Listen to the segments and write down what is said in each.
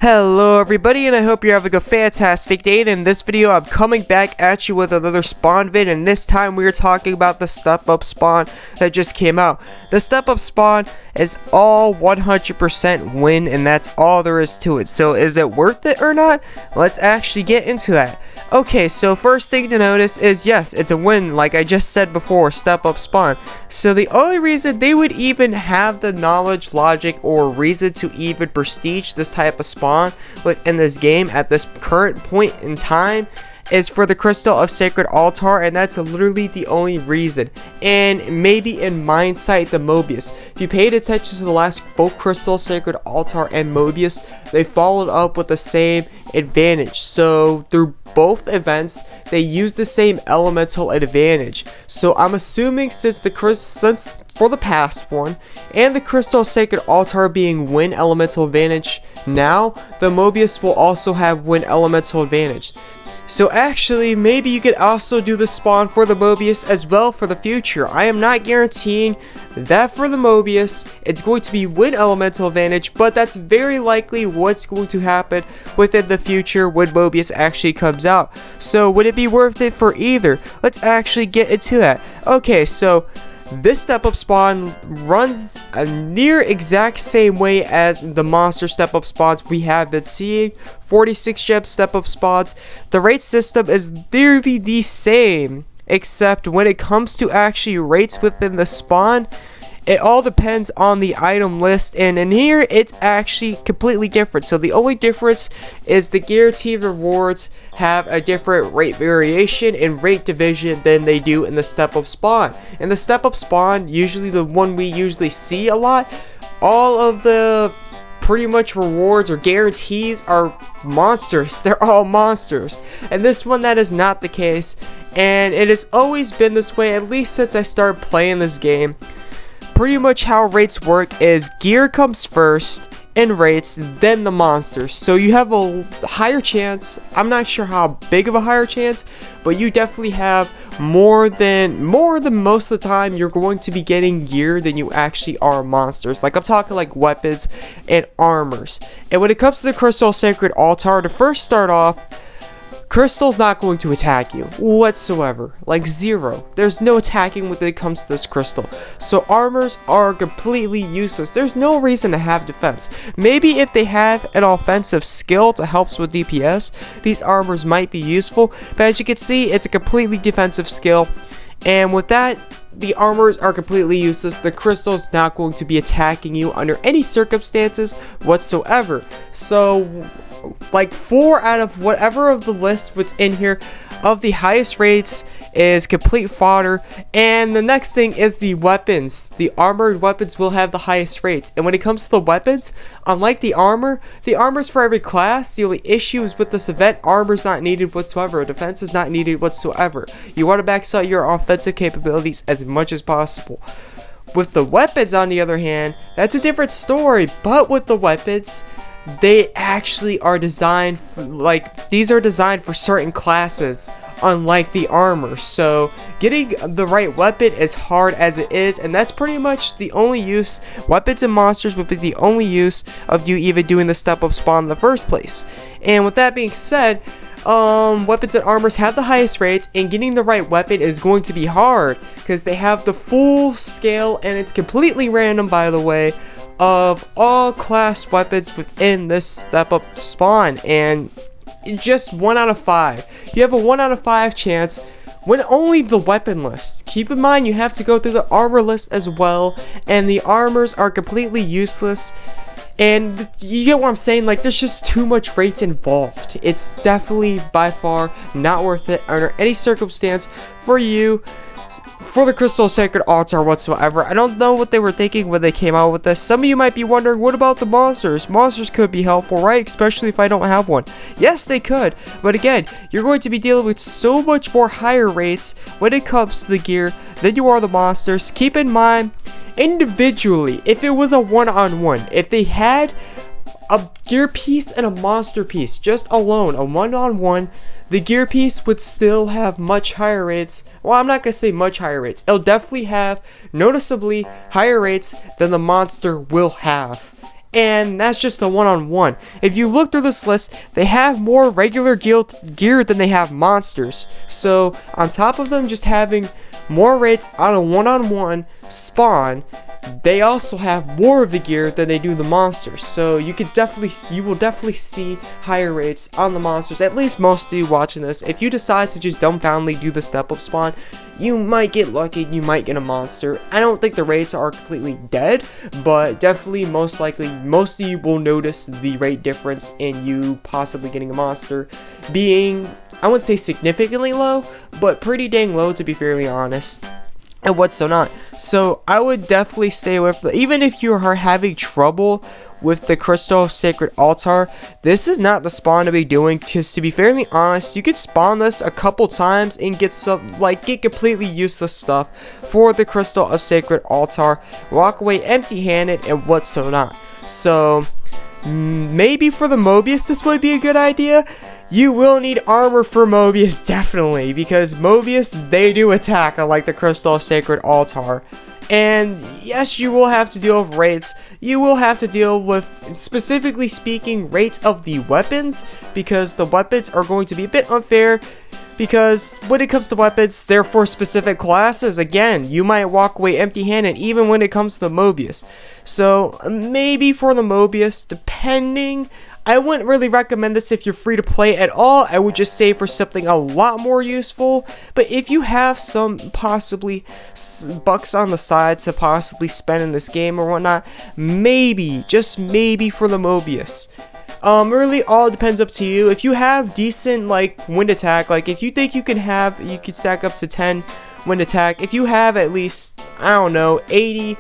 Hello everybody, and I hope you're having a fantastic day. And in this video I'm coming back at you with another spawn vid, and this time we are talking about the step up spawn that just came out. The step up spawn is all 100% win, and that's all there is to it. So is it worth it or not? Let's actually get into that. Okay, so first thing to notice is yes, it's a win, like I just said before, step up spawn. So the only reason they would even have the knowledge, logic, or reason to even prestige this type of spawn within this game at this current point in time is for the Crystal of Sacred Altar, and that's literally the only reason. And maybe in Mindsight the Mobius. If you paid attention to the last, both Crystal, Sacred Altar, and Mobius, they followed up with the same advantage. So through both events, they use the same elemental advantage. So I'm assuming since for the past one and the Crystal Sacred Altar being win elemental advantage, now the Mobius will also have win elemental advantage. So actually, maybe you could also do the spawn for the Mobius as well for the future. I am not guaranteeing that for the Mobius it's going to be win elemental advantage, but that's very likely what's going to happen within the future when Mobius actually comes out. So would it be worth it for either? Let's actually get into that. Okay, so this step up spawn runs a near exact same way as the monster step up spawns we have been seeing. 46 gem step up spawns. The rate system is nearly the same, except when it comes to actually rates within the spawn, it all depends on the item list, and in here it's actually completely different. So the only difference is the guaranteed rewards have a different rate variation and rate division than they do in the step up spawn. In the step up spawn, usually the one we usually see a lot, all of the pretty much rewards or guarantees are monsters. They're all monsters. And this one, that is not the case, and it has always been this way, at least since I started playing this game. Pretty much how rates work is gear comes first and rates, then the monsters. So you have a higher chance. I'm not sure how big of a higher chance, but you definitely have more than most of the time you're going to be getting gear than you actually are monsters. Like I'm talking like weapons and armors. And when it comes to the Crystal Sacred Altar, to first start off, Crystal's not going to attack you whatsoever, like zero. There's no attacking when it comes to this crystal. So armors are completely useless. There's no reason to have defense. Maybe if they have an offensive skill to help with DPS, these armors might be useful, but as you can see, it's a completely defensive skill, and with that, the armors are completely useless. The crystal's not going to be attacking you under any circumstances whatsoever. So like 4 out of whatever of the list what's in here of the highest rates is complete fodder. And the next thing is the weapons. The armored weapons will have the highest rates. And when it comes to the weapons, unlike the armor's for every class. The only issue is with this event, armor's not needed whatsoever. Defense is not needed whatsoever. You want to max out your offensive capabilities as much as possible. With the weapons, on the other hand, that's a different story. But with the weapons, they actually are designed for, these are designed for certain classes, unlike the armor. So getting the right weapon as hard as it is, and that's pretty much the only use. Weapons and monsters would be the only use of you even doing the step up spawn in the first place. And with that being said, weapons and armors have the highest rates, and getting the right weapon is going to be hard because they have the full scale, and it's completely random, by the way, of all class weapons within this step up spawn, and just 1 out of 5. You have a 1 out of 5 chance when only the weapon list. Keep in mind you have to go through the armor list as well, and the armors are completely useless. And you get what I'm saying, like there's just too much rates involved. It's definitely by far not worth it under any circumstance for you for the Crystal Sacred Altar whatsoever. I don't know what they were thinking when they came out with this. Some of you might be wondering, what about the monsters? Monsters could be helpful, right? Especially if I don't have one. Yes, they could. But again, you're going to be dealing with so much more higher rates when it comes to the gear than you are the monsters. Keep in mind, individually, if it was a one-on-one, if they had a gear piece and a monster piece just alone, a one-on-one, the gear piece would still have much higher rates. Well, I'm not going to say much higher rates. It'll definitely have noticeably higher rates than the monster will have. and that's just a one-on-one. If you look through this list, they have more regular gear than they have monsters. So on top of them just having more rates on a one-on-one spawn, they also have more of the gear than they do the monsters. So you will definitely see higher rates on the monsters. At least most of you watching this, if you decide to just dumbfoundedly do the step up spawn, you might get lucky, you might get a monster. I don't think the rates are completely dead, but definitely most likely most of you will notice the rate difference in you possibly getting a monster being, I wouldn't say significantly low, but pretty dang low, to be fairly honest. And what's so not. So I would definitely stay away from even if you are having trouble with the Crystal Sacred Altar, this is not the spawn to be doing, because to be fairly honest, you could spawn this a couple times and get get completely useless stuff for the Crystal of Sacred Altar, walk away empty-handed and what's so not. So maybe for the Mobius this would be a good idea. You will need armor for Mobius, definitely, because Mobius, they do attack unlike the Crystal Sacred Altar. And yes, you will have to deal with rates. You will have to deal with, specifically speaking, rates of the weapons, because the weapons are going to be a bit unfair, because when it comes to weapons, they're for specific classes. Again, you might walk away empty-handed even when it comes to the Mobius. So maybe for the Mobius, depending, I wouldn't really recommend this if you're free to play at all. I would just say for something a lot more useful. But if you have some possibly bucks on the side to possibly spend in this game or whatnot, maybe, just maybe for the Mobius. Really all depends up to you. If you have decent wind attack, if you think you can stack up to 10 wind attack, if you have at least, I don't know, 80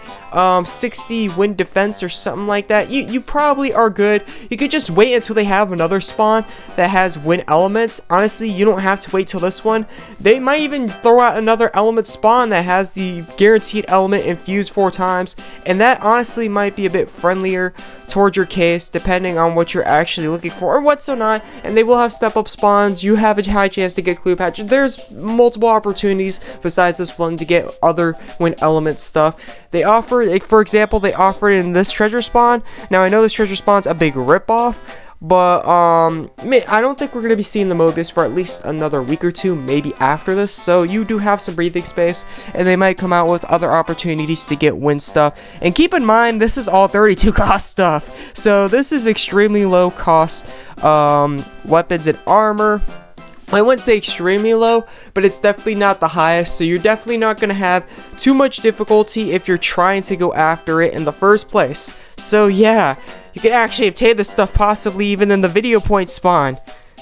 60 wind defense or something like that, you probably are good. You could just wait until they have another spawn that has wind elements. Honestly, you don't have to wait till this one. They might even throw out another element spawn that has the guaranteed element infused 4 times, and that honestly might be a bit friendlier towards your case, depending on what you're actually looking for or what's so not. And they will have step up spawns. You have a high chance to get clue patch. There's multiple opportunities besides this one to get other wind element stuff. They offer, for example, they offer it in this treasure spawn. Now I know this treasure spawn's a big ripoff, but I don't think we're going to be seeing the Mobius for at least another week or two, maybe after this. So you do have some breathing space, and they might come out with other opportunities to get win stuff. And keep in mind, this is all 32 cost stuff, so this is extremely low cost weapons and armor. I wouldn't say extremely low, but it's definitely not the highest, so you're definitely not going to have too much difficulty if you're trying to go after it in the first place. So yeah, you could actually obtain this stuff possibly even in the video point spawn.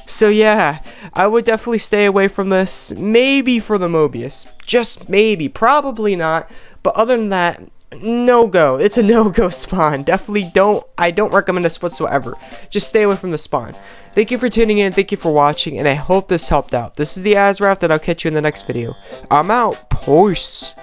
So yeah, I would definitely stay away from this, maybe for the Mobius. Just maybe, probably not, but other than that, no go. It's a no-go spawn. Definitely I don't recommend this whatsoever. Just stay away from the spawn. Thank you for tuning in, thank you for watching, and I hope this helped out. This is the AzureWrath, and I'll catch you in the next video. I'm out. Peace.